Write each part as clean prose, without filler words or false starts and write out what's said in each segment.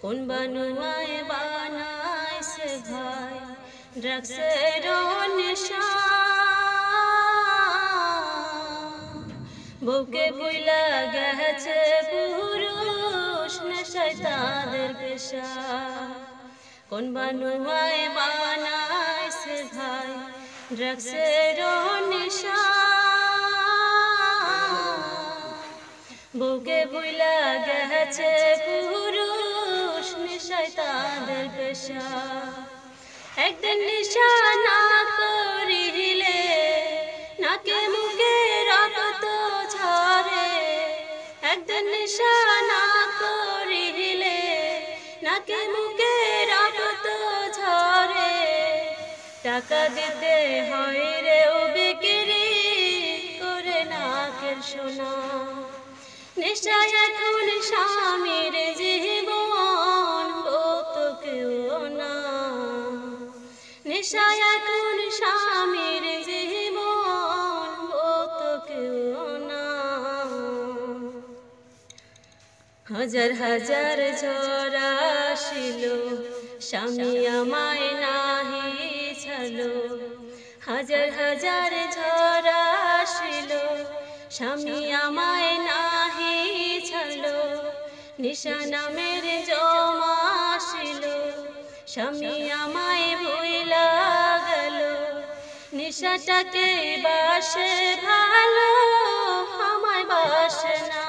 কোন বানুয়ায় বানাইছে ভাই ড্রাগসের নেশা, বুকে বুইলা গেছে পুরুষ নেশায় তাদের পেশা। কোন বানুয়ায় বানাইছে ভাই ড্রাগসের নেশা, বুকে বুইলা গেছে পুরুষ নেশায় তাদের পেশা। একদিন নেশা না করিলে নাকে মুখে রক্ত ঝরে, একদিন নেশা না করিলে নাকে মুখে রক্ত ঝরে। টাকা দিতে হয় রে ও বিক্রি করে নাকের সোনা। নেশা এখন স্বামীর জীবন ভক্ত কেউ না, নেশা এখন স্বামীর জীবন ভক্ত কেউ না। হাজার হাজার ঝড় আসিল স্বামী আমায় নাহি ছাড়লো, হাজার হাজার ঝড় আসিল স্বামী আমায় নাহি ছাড়লো। নেশা নামের জমা আসিল স্বামী আমায় ভুইলা গেল, নেশাটাকে বাসে ভালো আমায় বাসে না।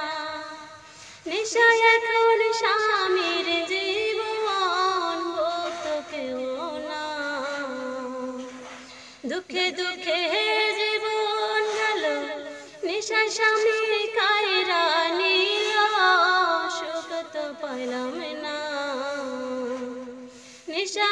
নেশা এখন স্বামীর জীবন ভক্ত কেউ না, দুঃখে দুঃখে জীবন গেল নেশা স্বামী কায়রা নিল, সুখ তো পাইলাম না। নেশা